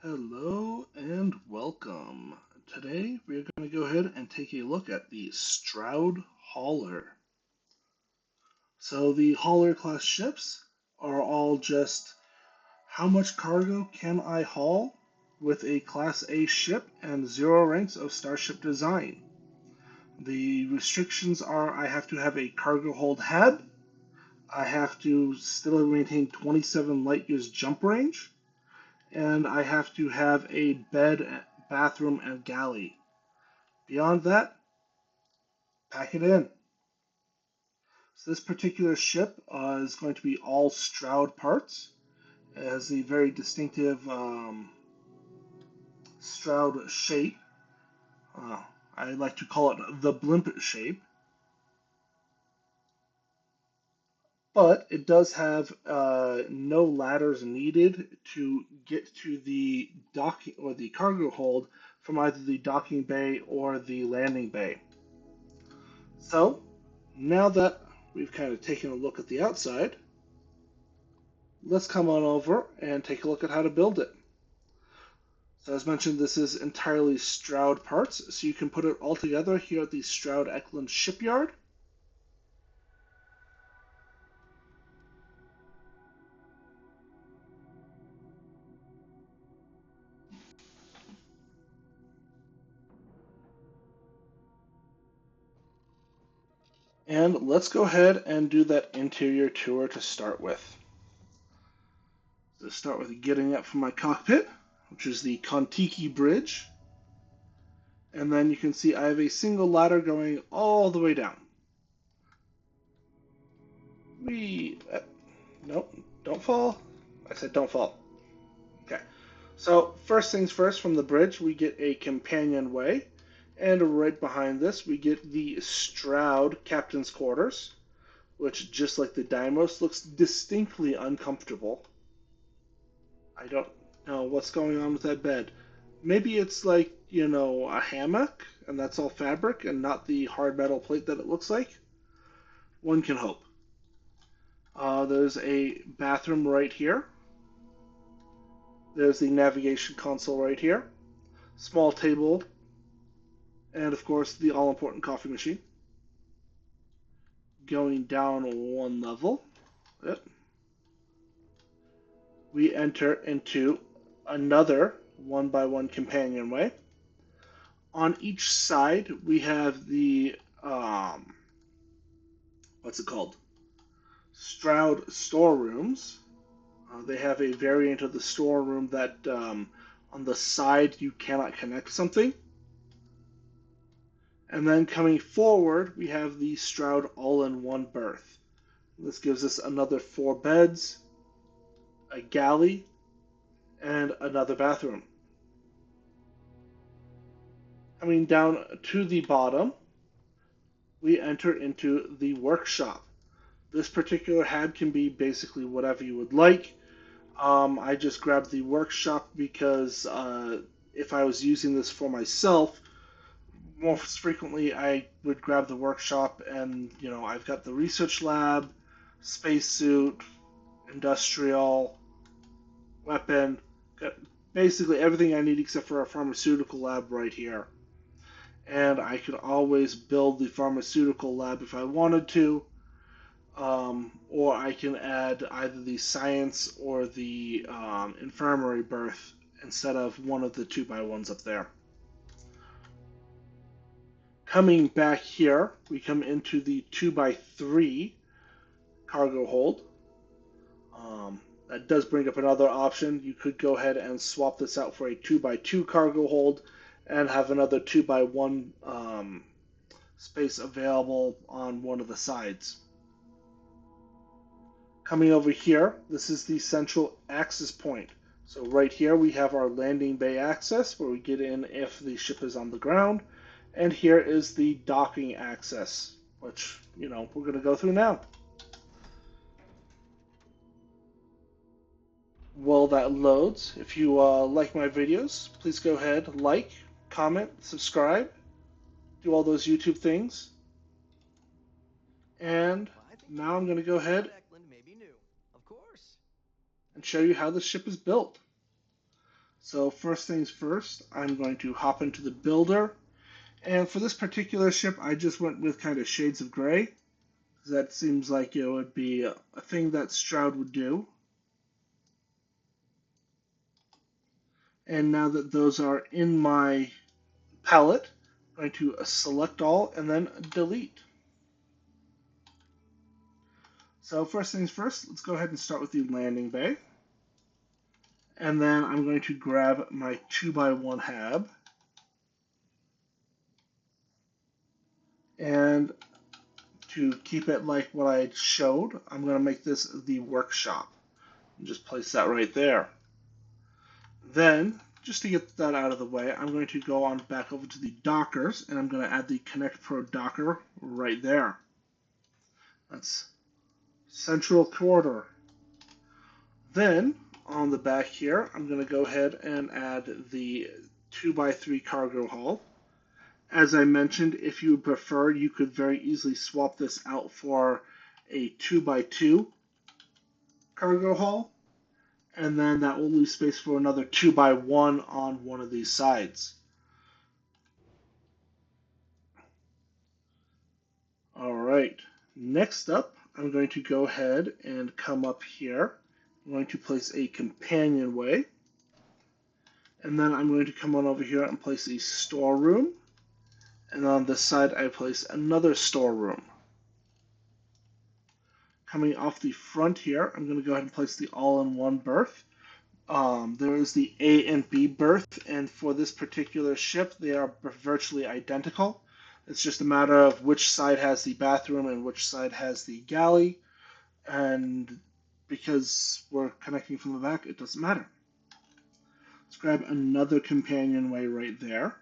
Hello and welcome. Today we're going to go ahead and take a look at the Stroud Hauler. So the Hauler class ships are all just how much cargo can I haul with a Class A ship and 0 ranks of Starship design. The restrictions are I have to have a cargo hold HAB, I have to still maintain 27 light years jump range, and I have to have a bed, bathroom, and galley. Beyond that, pack it in. So this particular ship is going to be all Stroud parts. It has the very distinctive Stroud shape. Uh, I like to call it the blimp shape. But it does have no ladders needed to get to the docking or the cargo hold from either the docking bay or the landing bay. So now that we've kind of taken a look at the outside, let's come on over and take a look at how to build it. So as mentioned, this is entirely Stroud parts, so you can put it all together here at the Stroud Eklund shipyard. And let's go ahead and do that interior tour to start with. So start with getting up from my cockpit, which is the Kontiki Bridge. And then you can see I have a single ladder going all the way down. Nope, don't fall. I said don't fall. Okay. So first things first, from the bridge, we get a companionway. And right behind this, we get the Stroud Captain's Quarters, which, just like the Deimos, looks distinctly uncomfortable. I don't know what's going on with that bed. Maybe it's like, a hammock, and that's all fabric and not the hard metal plate that it looks like. One can hope. There's a bathroom right here. There's the navigation console right here. Small table, and of course, the all important coffee machine. Going down one level, yep, we enter into another one by one companionway. On each side, we have the what's it called? Stroud storerooms. They have a variant of the storeroom that on the side you cannot connect something. And then coming forward, we have the Stroud all-in-one berth. This gives us another 4 beds, a galley, and another bathroom. Coming down to the bottom, we enter into the workshop. This particular HAB can be basically whatever you would like. I just grabbed the workshop because if I was using this for myself, most frequently I would grab the workshop and, I've got the research lab, spacesuit, industrial, weapon, got basically everything I need except for a pharmaceutical lab right here. And I could always build the pharmaceutical lab if I wanted to, or I can add either the science or the infirmary berth instead of one of the 2x1s up there. Coming back here, we come into the 2x3 cargo hold. That does bring up another option. You could go ahead and swap this out for a 2x2 cargo hold and have another 2x1 space available on one of the sides. Coming over here, this is the central access point. So right here we have our landing bay access where we get in if the ship is on the ground. And here is the docking access, which, we're going to go through now. While that loads, if you like my videos, please go ahead, like, comment, subscribe, do all those YouTube things. And now I'm going to go ahead and show you how the ship is built. So first things first, I'm going to hop into the builder. And for this particular ship, I just went with kind of shades of gray. That seems like it would be a thing that Stroud would do. And now that those are in my palette, I'm going to select all and then delete. So first things first, let's go ahead and start with the landing bay. And then I'm going to grab my 2x1 hab. And to keep it like what I showed, I'm going to make this the workshop. And just place that right there. Then, just to get that out of the way, I'm going to go on back over to the Dockers, and I'm going to add the Connect Pro Docker right there. That's central quarter. Then, on the back here, I'm going to go ahead and add the 2x3 cargo hull. As I mentioned, if you prefer, you could very easily swap this out for a 2x2 cargo hull, and then that will leave space for another 2x1 on one of these sides. All right, next up, I'm going to go ahead and come up here. I'm going to place a companionway, and then I'm going to come on over here and place a storeroom, and on this side I place another storeroom. Coming off the front here, I'm going to go ahead and place the all-in-one berth. There is the A and B berth, and for this particular ship, they are virtually identical. It's just a matter of which side has the bathroom and which side has the galley, and because we're connecting from the back, it doesn't matter. Let's grab another companionway right there,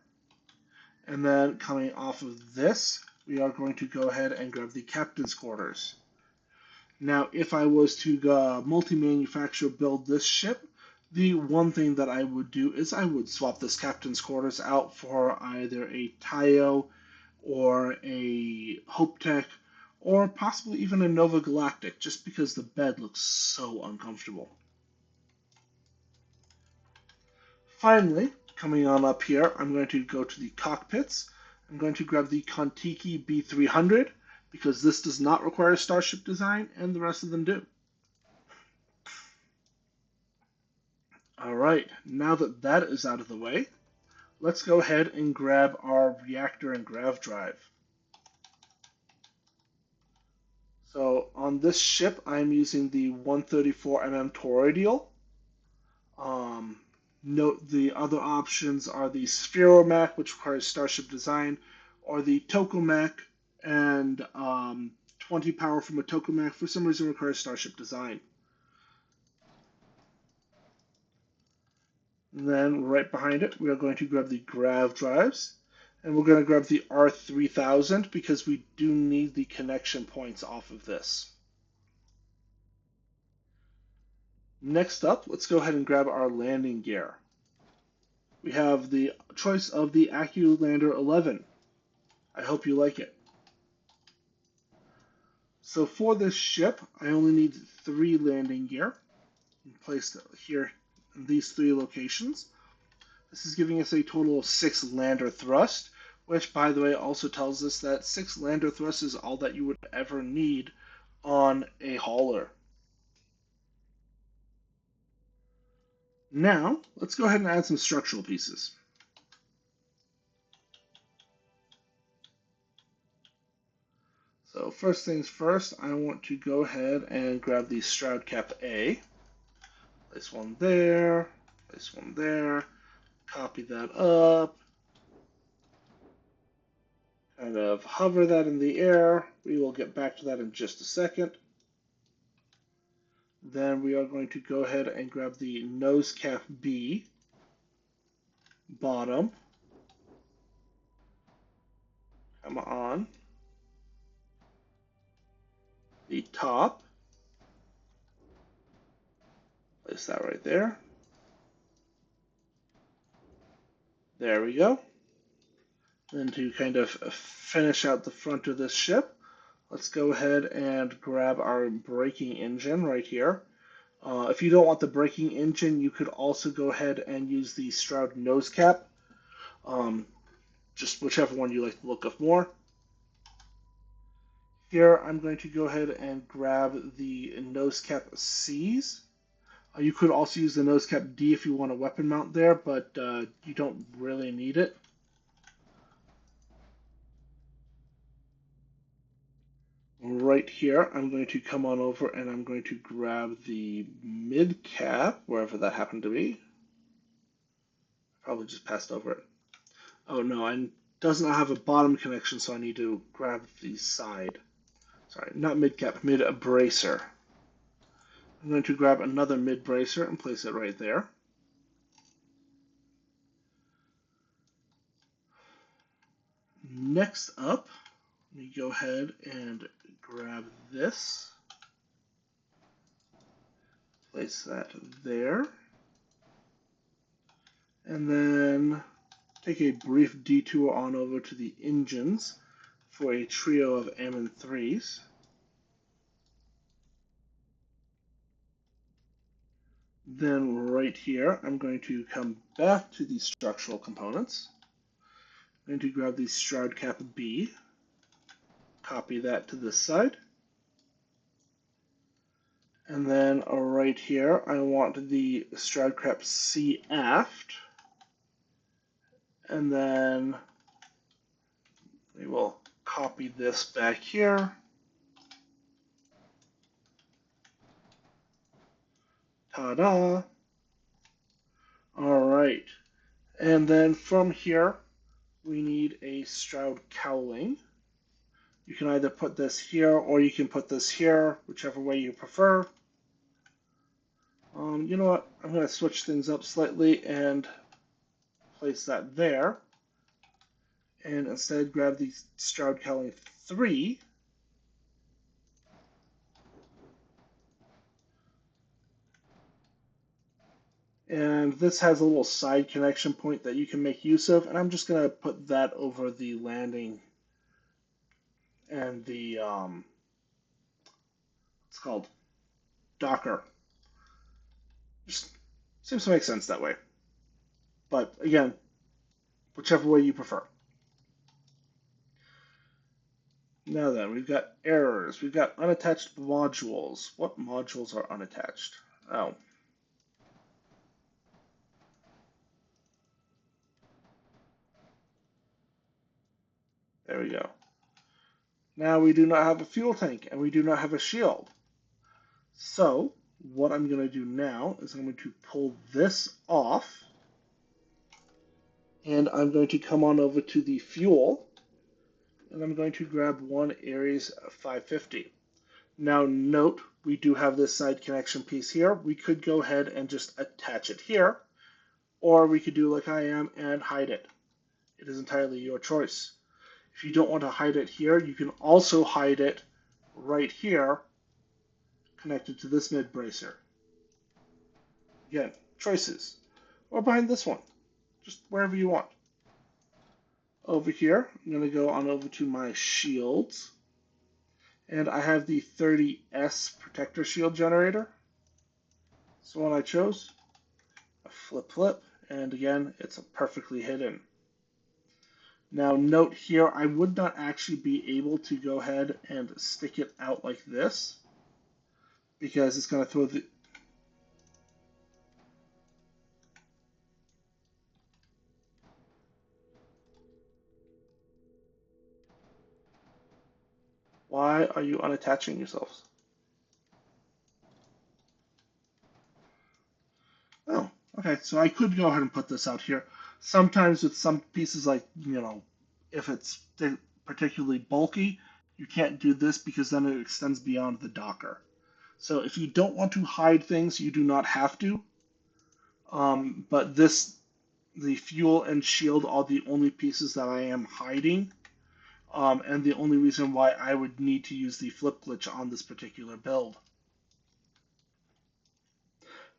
and then coming off of this, we are going to go ahead and grab the captain's quarters. Now, if I was to multi-manufacture build this ship, the one thing that I would do is I would swap this captain's quarters out for either a Tayo or a Hope Tech or possibly even a Nova Galactic, just because the bed looks so uncomfortable. Finally, coming on up here, I'm going to go to the cockpits. I'm going to grab the Kontiki B300 because this does not require starship design and the rest of them do. All right, now that that is out of the way, let's go ahead and grab our reactor and grav drive. So on this ship, I'm using the 134mm toroidal. Note the other options are the Spheromac, which requires starship design, or the Tokamak, and 20 power from a Tokamak for some reason requires starship design. And then right behind it, we are going to grab the grav drives, and we're going to grab the R3000 because we do need the connection points off of this. Next up, let's go ahead and grab our landing gear. We have the choice of the AccuLander 11. I hope you like it. So for this ship, I only need 3 landing gear placed here in these 3 locations. This is giving us a total of 6 lander thrust, which, by the way, also tells us that 6 lander thrust is all that you would ever need on a hauler. Now, let's go ahead and add some structural pieces. So first things first, I want to go ahead and grab the Stroud Cap A. Place one there, place one there, copy that up, kind of hover that in the air. We will get back to that in just a second. Then we are going to go ahead and grab the nose cap B, bottom, come on, the top, place that right there. There we go. Then to kind of finish out the front of this ship, let's go ahead and grab our braking engine right here. If you don't want the braking engine, you could also go ahead and use the Stroud nose cap, um, just whichever one you like the look of more. Here, I'm going to go ahead and grab the nose cap C's. You could also use the nose cap D if you want a weapon mount there, but you don't really need it. Right here, I'm going to come on over and I'm going to grab the mid cap, wherever that happened to be. Probably just passed over it. Oh no, I doesn't have a bottom connection, so I need to grab the side. Sorry, not mid cap, mid bracer. I'm going to grab another mid bracer and place it right there. Next up, let me go ahead and grab this. Place that there. And then take a brief detour on over to the engines for a trio of Ammon 3s. Then right here, I'm going to come back to the structural components. I'm going to grab the Stroud Cap B, copy that to this side. And then right here, I want the Stroud Cap C aft. And then we will copy this back here. Ta-da! All right. And then from here, we need a Stroud cowling. You can either put this here or you can put this here, whichever way you prefer. You know what? I'm going to switch things up slightly and place that there. And instead grab the Stroud cowling 3. And this has a little side connection point that you can make use of. And I'm just going to put that over the landing and the, it's called Docker. Just seems to make sense that way. But again, whichever way you prefer. Now then, we've got errors. We've got unattached modules. What modules are unattached? Oh. There we go. Now we do not have a fuel tank and we do not have a shield. So what I'm going to do now is I'm going to pull this off and I'm going to come on over to the fuel and I'm going to grab one Ares 550. Now note, we do have this side connection piece here. We could go ahead and just attach it here, or we could do like I am and hide it. It is entirely your choice. If you don't want to hide it here, you can also hide it right here, connected to this mid bracer. Again, choices. Or behind this one, just wherever you want. Over here, I'm going to go on over to my shields. And I have the 30S protector shield generator. That's the one I chose. A flip, and again, it's perfectly hidden. Now note here, I would not actually be able to go ahead and stick it out like this because it's going to throw the... Why are you unattaching yourselves? Oh, okay, so I could go ahead and put this out here. Sometimes with some pieces like, if it's particularly bulky, you can't do this because then it extends beyond the Docker. So if you don't want to hide things, you do not have to. But the fuel and shield are the only pieces that I am hiding. And the only reason why I would need to use the flip glitch on this particular build.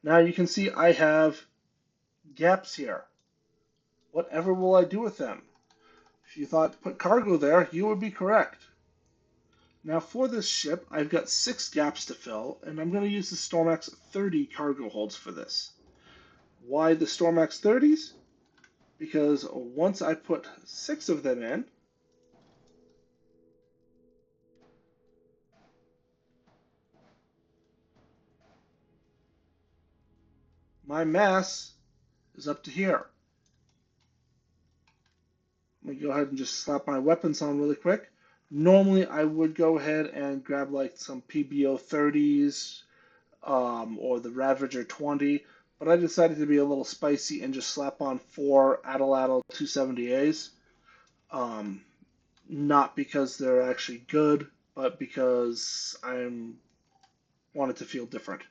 Now you can see I have gaps here. Whatever will I do with them? If you thought to put cargo there, you would be correct. Now for this ship, I've got 6 gaps to fill, and I'm going to use the Stormax 30 cargo holds for this. Why the Stormax 30s? Because once I put 6 of them in, my mass is up to here. Let me go ahead and just slap my weapons on really quick. Normally I would go ahead and grab like some PBO 30s or the Ravager 20, but I decided to be a little spicy and just slap on 4 Atlatl 270As. Um, Not because they're actually good, but because I wanted to feel different.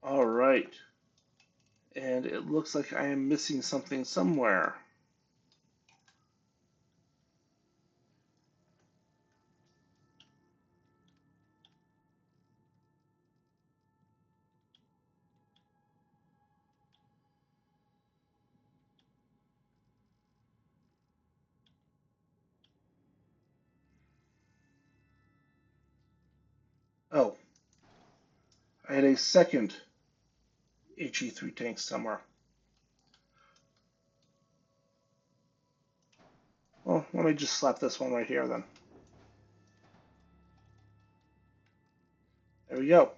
All right. And it looks like I am missing something somewhere. Oh, I had a second HE3 tank somewhere. Well, let me just slap this one right here then. There we go.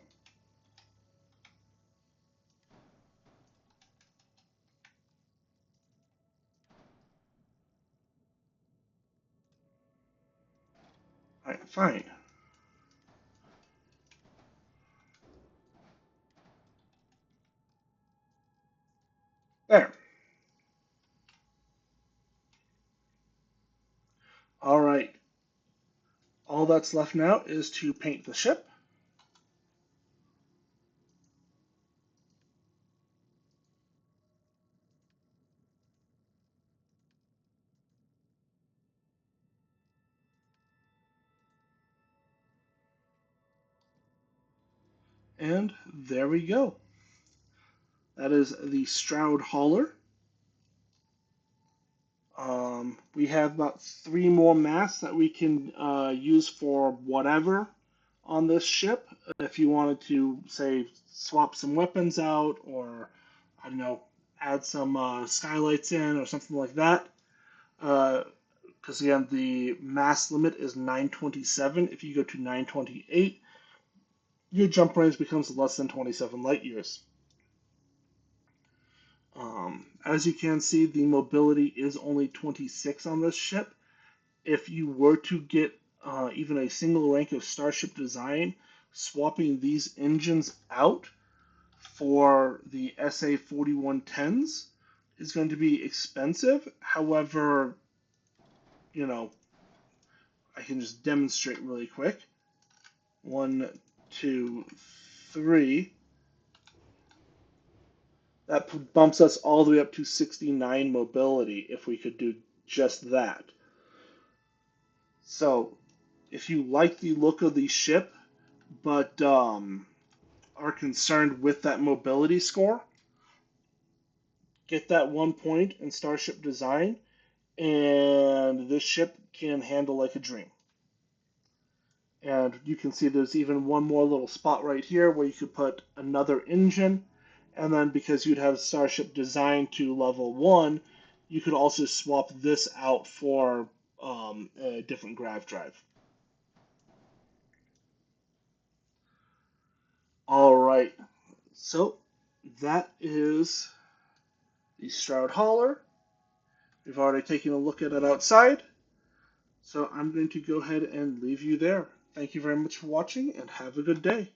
All right, fine. There. All right. All that's left now is to paint the ship. And there we go. That is the Stroud Hauler. We have about 3 more masts that we can use for whatever on this ship. If you wanted to, say, swap some weapons out or, I don't know, add some skylights in or something like that. Because again, the mass limit is 927. If you go to 928, your jump range becomes less than 27 light years. As you can see, the mobility is only 26 on this ship. If you were to get even a single rank of Starship design, swapping these engines out for the SA 4110s is going to be expensive. However, you know, I can just demonstrate really quick. 1, 2, 3. That bumps us all the way up to 69 mobility if we could do just that. So, if you like the look of the ship, but are concerned with that mobility score, get that 1 point in Starship design, and this ship can handle like a dream. And you can see there's even one more little spot right here where you could put another engine, and then because you'd have Starship design to level 1, you could also swap this out for a different grav drive. All right, so that is the Stroud Hauler. We've already taken a look at it outside, so I'm going to go ahead and leave you there. Thank you very much for watching, and have a good day.